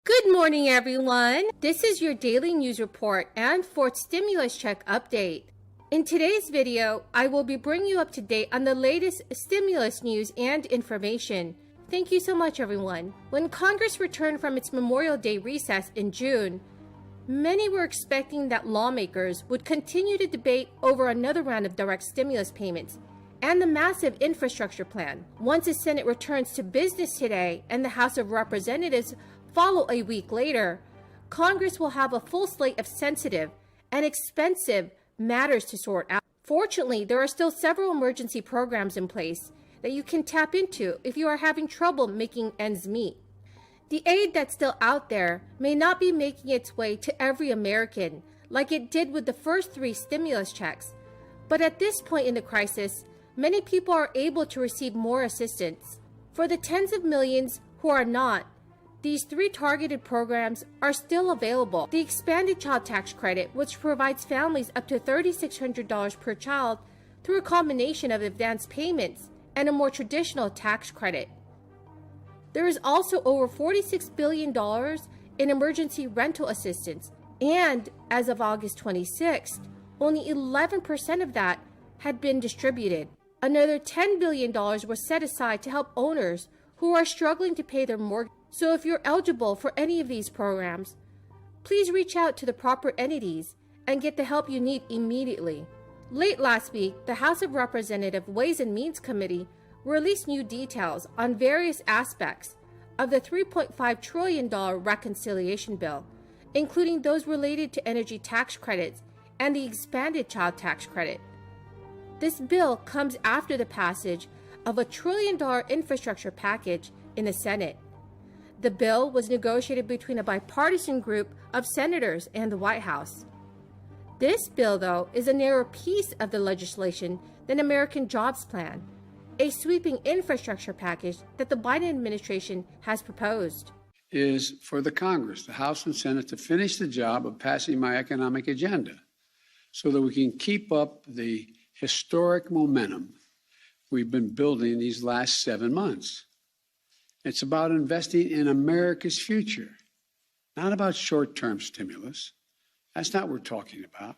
Good morning, everyone. This is your daily news report and fourth stimulus check update. In today's video, I will be bringing you up to date on the latest stimulus news and information. Thank you so much, everyone. When Congress returned from its Memorial Day recess in June, many were expecting that lawmakers would continue to debate over another round of direct stimulus payments and the massive infrastructure plan. Once the Senate returns to business today and the House of Representatives follow a week later, Congress will have a full slate of sensitive and expensive matters to sort out. Fortunately, there are still several emergency programs in place that you can tap into if you are having trouble making ends meet. The aid that's still out there may not be making its way to every American like it did with the first 3 stimulus checks, but at this point in the crisis, many people are able to receive more assistance. For the tens of millions who are not, these 3 targeted programs are still available. The expanded child tax credit, which provides families up to $3,600 per child through a combination of advance payments and a more traditional tax credit. There is also over $46 billion in emergency rental assistance, and as of August 26th, only 11% of that had been distributed. Another $10 billion was set aside to help owners who are struggling to pay their mortgage. So if you're eligible for any of these programs, please reach out to the proper entities and get the help you need immediately. Late last week, the House of Representatives Ways and Means Committee released new details on various aspects of the $3.5 trillion reconciliation bill, including those related to energy tax credits and the expanded child tax credit. This bill comes after the passage of a $1 trillion infrastructure package in the Senate. The bill was negotiated between a bipartisan group of senators and the White House. This bill, though, is a narrower piece of the legislation than American Jobs Plan, a sweeping infrastructure package that the Biden administration has proposed. Is for the Congress, the House and Senate, to finish the job of passing my economic agenda so that we can keep up the historic momentum we've been building these last 7 months. It's about investing in America's future, not about short-term stimulus. That's not what we're talking about.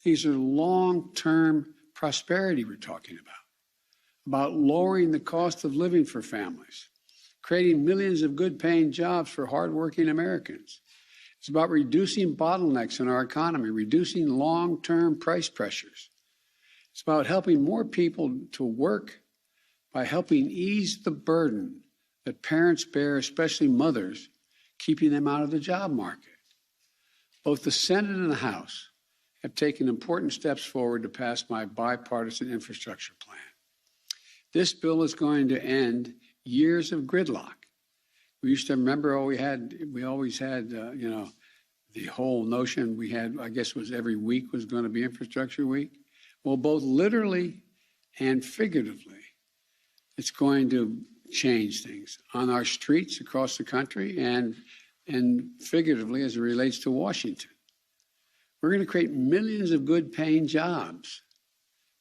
These are long-term prosperity we're talking about lowering the cost of living for families, creating millions of good-paying jobs for hardworking Americans. It's about reducing bottlenecks in our economy, reducing long-term price pressures. It's about helping more people to work by helping ease the burden that parents bear, especially mothers, keeping them out of the job market. Both the Senate and the House have taken important steps forward to pass my bipartisan infrastructure plan. This bill is going to end years of gridlock. We used to remember we always had, the whole notion we had, I guess, was every week was going to be infrastructure week. Well, both literally and figuratively, it's going to change things on our streets across the country and figuratively as it relates to Washington. We're going to create millions of good-paying jobs.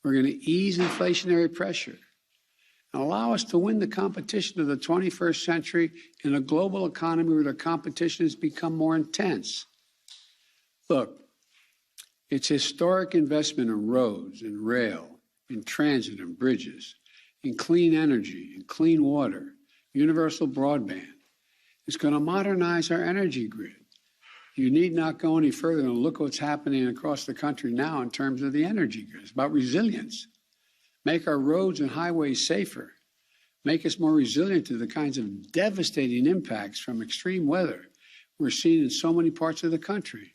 We're going to ease inflationary pressure and allow us to win the competition of the 21st century in a global economy where the competition has become more intense. Look, it's historic investment in roads and rail, in transit and bridges, in clean energy, in clean water, universal broadband. It's going to modernize our energy grid. You need not go any further than look what's happening across the country now in terms of the energy grid. It's about resilience. Make our roads and highways safer. Make us more resilient to the kinds of devastating impacts from extreme weather we're seeing in so many parts of the country.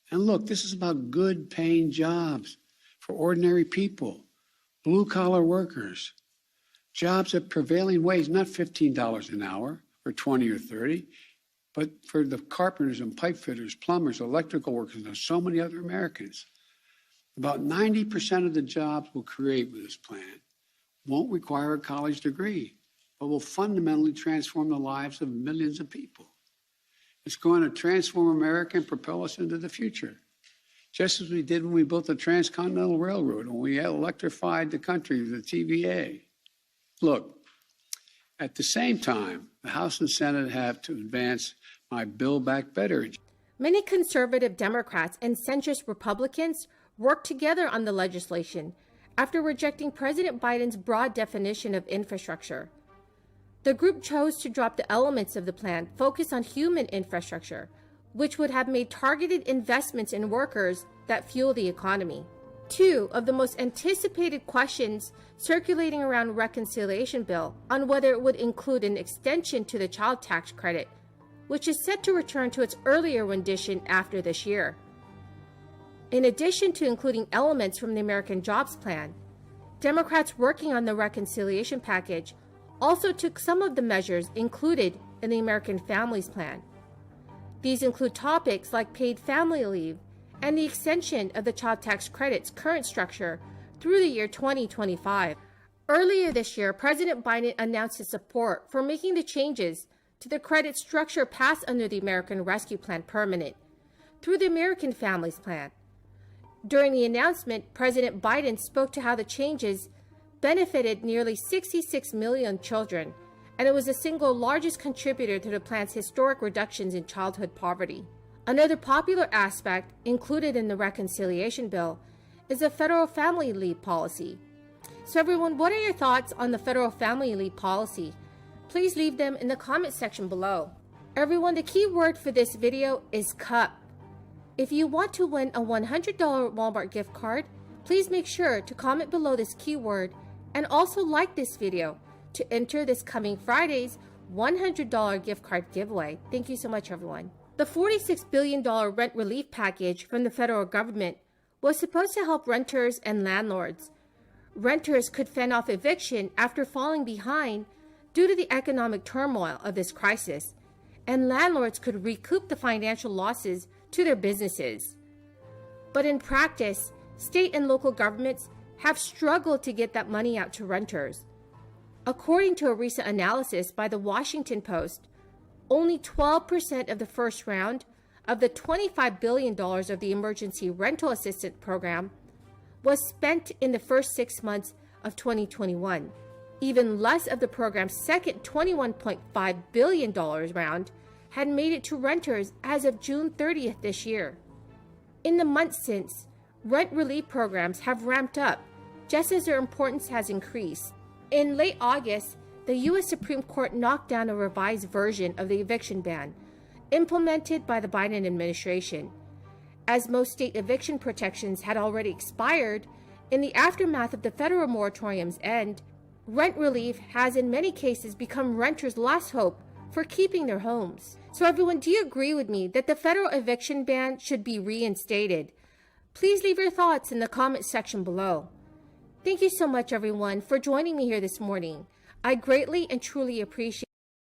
And look, this is about good paying jobs for ordinary people, blue collar workers, jobs at prevailing wage, not $15 an hour or 20 or 30, but for the carpenters and pipe fitters, plumbers, electrical workers, and so many other Americans. About 90% of the jobs we'll create with this plan won't require a college degree, but will fundamentally transform the lives of millions of people. It's going to transform America and propel us into the future, just as we did when we built the Transcontinental Railroad, when we electrified the country with the TVA. Look, at the same time, The House and Senate have to advance my Build Back Better. Many conservative Democrats and centrist Republicans worked together on the legislation after rejecting President Biden's broad definition of infrastructure. The group chose to drop the elements of the plan focused on human infrastructure, which would have made targeted investments in workers that fuel the economy. Two of the most anticipated questions circulating around reconciliation bill on whether it would include an extension to the child tax credit, which is set to return to its earlier rendition after this year. In addition to including elements from the American Jobs Plan, Democrats working on the reconciliation package also took some of the measures included in the American Families Plan. These include topics like paid family leave and the extension of the child tax credit's current structure through the year 2025. Earlier this year, President Biden announced his support for making the changes to the credit structure passed under the American Rescue Plan permanent through the American Families Plan. During the announcement, President Biden spoke to how the changes benefited nearly 66 million children, and it was the single largest contributor to the plan's historic reductions in childhood poverty. Another popular aspect included in the reconciliation bill is the federal family leave policy. So everyone, what are your thoughts on the federal family leave policy? Please leave them in the comment section below. Everyone, the key word for this video is cup. If you want to win a $100 Walmart gift card, please make sure to comment below this keyword and also like this video to enter this coming Friday's $100 gift card giveaway. Thank you so much, everyone. The $46 billion rent relief package from the federal government was supposed to help renters and landlords. Renters could fend off eviction after falling behind due to the economic turmoil of this crisis, and landlords could recoup the financial losses to their businesses. But in practice, state and local governments have struggled to get that money out to renters. According to a recent analysis by the Washington Post, only 12% of the first round of the $25 billion of the Emergency Rental Assistance Program was spent in the first 6 months of 2021. Even less of the program's second $21.5 billion round had made it to renters as of June 30th this year. In the months since, rent relief programs have ramped up just as their importance has increased. In late August, the U.S. Supreme Court knocked down a revised version of the eviction ban implemented by the Biden administration. As most state eviction protections had already expired, in the aftermath of the federal moratorium's end, rent relief has in many cases become renters' last hope for keeping their homes. So everyone, do you agree with me that the federal eviction ban should be reinstated? Please leave your thoughts in the comment section below. Thank you so much, everyone, for joining me here this morning. I greatly and truly appreciate